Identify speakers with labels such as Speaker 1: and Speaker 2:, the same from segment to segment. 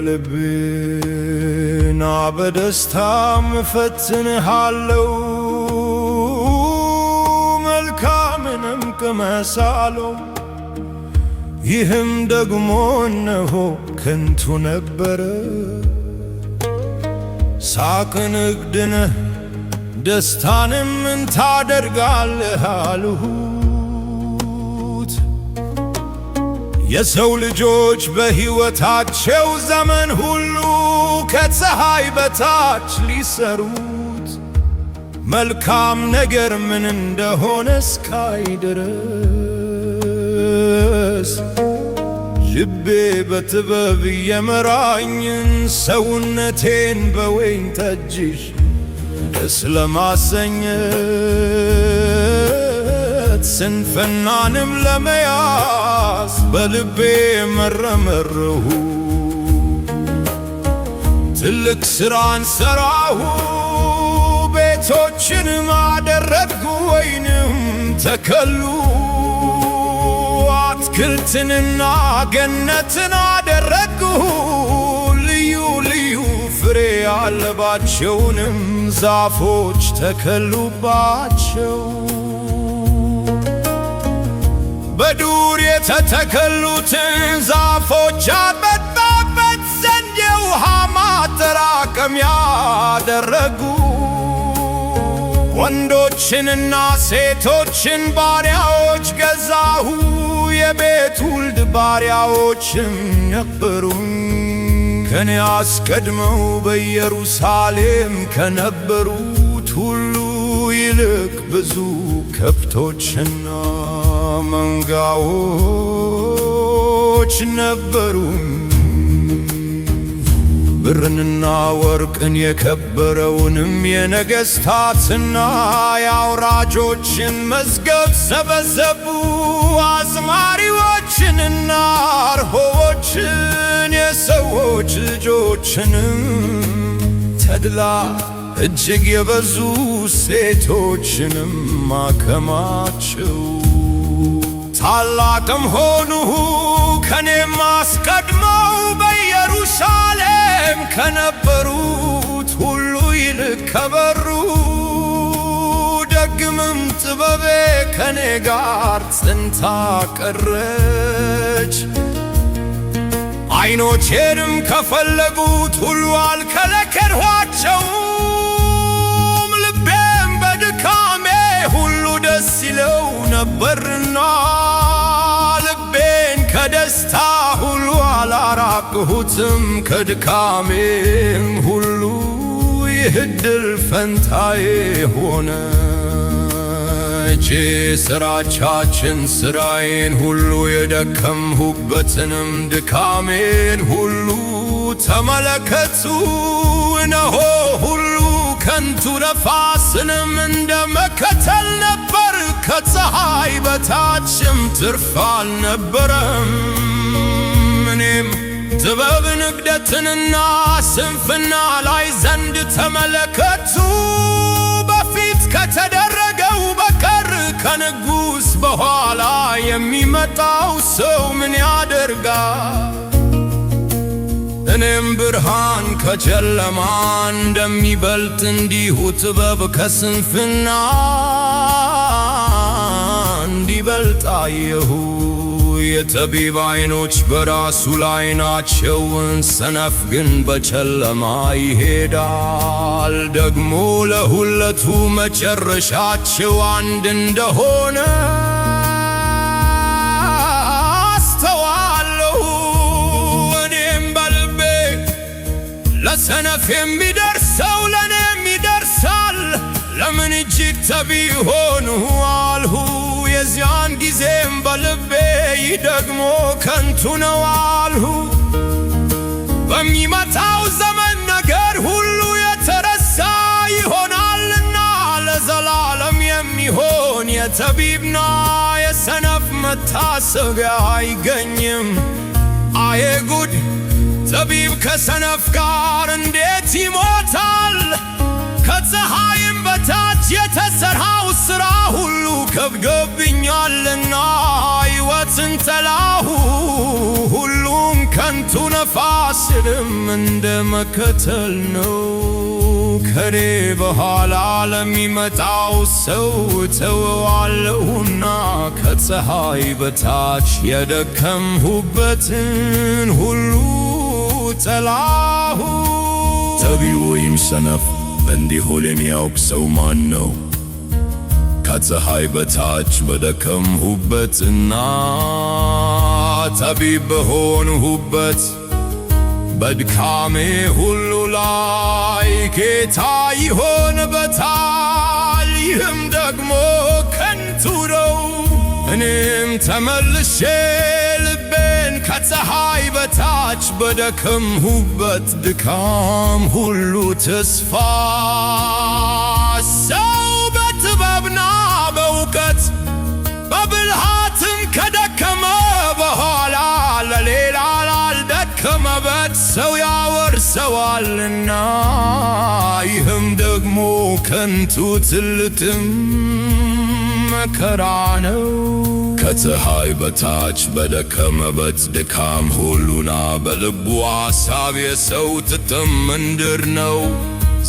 Speaker 1: ልቤና በደስታም እፈትንሃለው መልካምንም ቅመሳለው ይህም ደግሞ እነሆ ከንቱ ነበረ ሳቅን እግድነህ ደስታንም ምን ታደርጋለህ አልሁት የሰው ልጆች በሕይወታቸው ዘመን ሁሉ ከፀሐይ በታች ሊሰሩት መልካም ነገር ምን እንደሆነ እስካይ ድረስ ልቤ በጥበብ የመራኝን ሰውነቴን በወይን ጠጅሽ ደስ ለማሰኘት ስንፍናንም ለመያዝ በልቤ መረመርሁ ትልቅ ሥራን ሠራሁ ቤቶችንም አደረግሁ ወይንም ተከሉ አትክልትንና ገነትን አደረግሁ ልዩ ልዩ ፍሬ ያለባቸውንም ዛፎች ተከሉባቸው በዱር የተተከሉትን ዛፎች አጠጣበት ዘንድ የውሃ ማጠራቀሚያ አደረጉ ወንዶችንና ሴቶችን ባሪያዎች ገዛሁ የቤት ውልድ ባሪያዎችም ነበሩኝ ከኔ አስቀድመው በኢየሩሳሌም ከነበሩት ሁሉ ይልቅ ብዙ ከብቶችና መንጋዎች ነበሩኝ ብርንና ወርቅን የከበረውንም የነገሥታትና የአውራጆችን መዝገብ ሰበሰቡ አዝማሪዎችንና አርሆዎችን የሰዎች ልጆችንም ተድላ እጅግ የበዙ ሴቶችንም ማከማቸው ታላቅም ሆንሁ ከኔም አስቀድመው በኢየሩሳሌም ከነበሩት ሁሉ ይልቅ ከበሩ ደግምም ጥበቤ ከኔ ጋር ጸንታ ቀረች ዓይኖቼንም ከፈለጉት ሁሉ አልከለከልኋቸውም ልቤም በድካሜ ሁሉ ደስ ይለው ነበርና ልቤን ከደስታ ሁሉ አላራቅሁትም ከድካሜም ሁሉ ይህ ዕድል ፈንታዬ ሆነ ሥራቻችን ሥራዬን ሁሉ የደከምሁበትንም ድካሜን ሁሉ ተመለከቱ እነሆ ሁሉ ከንቱ ነፋስንም እንደ መከተል ነበር ከፀሐይ በታችም ትርፍ አልነበረም እኔም ጥበብ ንግደትንና ስንፍና ላይ ዘንድ ተመለከቱ በፊት ከተደረገው በቀር ከንጉሥ በኋላ የሚመጣው ሰው ምን ያደርጋል እኔም ብርሃን ከጨለማ እንደሚበልጥ እንዲሁ ጥበብ ከስንፍና እንዲበልጥ አየሁ የጠቢብ ዓይኖች በራሱ ላይ ናቸው ሰነፍ ግን በጨለማ ይሄዳል ደግሞ ለሁለቱ መጨረሻቸው አንድ እንደሆነ አስተዋለሁ እኔም በልቤ ለሰነፍ የሚደርሰው ለእኔም ይደርሳል ለምን እጅግ ጠቢብ ሆንሁ አልሁ የዚያን ጊዜም በልቤ ይህ ደግሞ ከንቱ ነው አልሁ በሚመጣው ዘመን ነገር ሁሉ የተረሳ ይሆናልና ለዘላለም የሚሆን የጠቢብና የሰነፍ መታሰቢያ አይገኝም አየ ጉድ ጠቢብ ከሰነፍ ጋር እንዴት ይሞታል ከፀሐይም በታች የተሠራው ሥራ ሁሉ ከብዶብኛልና ሕይወትን ጠላሁ ሁሉም ከንቱ ነፋስንም እንደ መከተል ነው። ከኔ በኋላ ለሚመጣው ሰው እተወዋለሁና ከፀሐይ በታች የደከምሁበትን ሁሉ ጠላሁ።
Speaker 2: ጠቢብ ወይም ሰነፍ እንዲሆን የሚያውቅ ሰው ማን ነው? ከፀሐይ በታች በደከምሁበትና ጠቢብ በሆንሁበት በድካሜ ሁሉ ላይ ጌታ ይሆንበታል። ይህም ደግሞ ከንቱ ነው። እኔም ተመልሼ ልቤን ከፀሐይ በታች በደከምሁበት ድካም ሁሉ ተስፋ ሰው በጥበብና በእውቀት በብልሃትም ከደከመ በኋላ ለሌላ ላልደከመበት ሰው ያወርሰዋልና ይህም ደግሞ ከንቱ ትልቅም መከራ ነው። ከፀሐይ በታች በደከመበት ድካም ሁሉና በልቡ አሳብ የሰው ትጥም ምንድር ነው።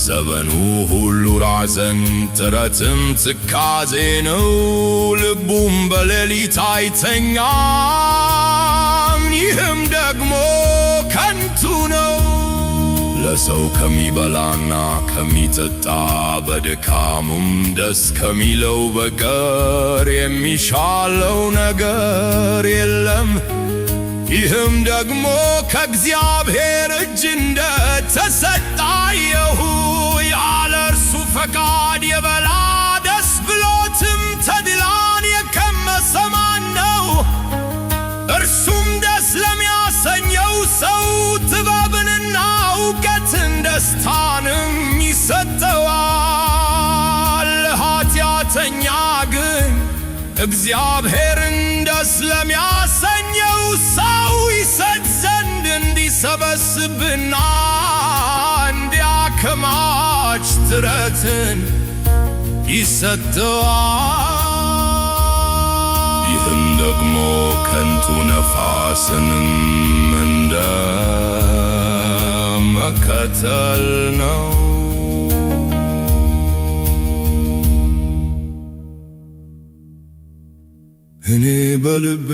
Speaker 2: ዘመኑ ሁሉ ራዘን ጥረትም ትካዜ ነው። ልቡም በሌሊት አይተኛም። ይህም ደግሞ ከንቱ ነው። ለሰው ከሚበላና ከሚጠጣ በድካሙም ደስ ከሚለው በቀር የሚሻለው ነገር የለም። ይህም ደግሞ ከእግዚአብሔር እጅ እንደተሰጣየሁ ያለ እርሱ ፈቃድ የበላ ደስ ብሎትም ተድላን የቀመሰ ማን ነው? እርሱም ደስ ለሚያሰኘው ሰው ጥበብንና እውቀትን ደስታንም ይሰጠዋል። ኃጢአተኛ ግን እግዚአብሔርን ደስ ለሚያሰኘው ሰው ይሰጥ ዘንድ እንዲሰበስብና እንዲያከማች ጥረትን ይሰጠዋል። ይህም ደግሞ ከንቱ ነፋስንም እንደ መከተል ነው።
Speaker 1: እኔ በልቤ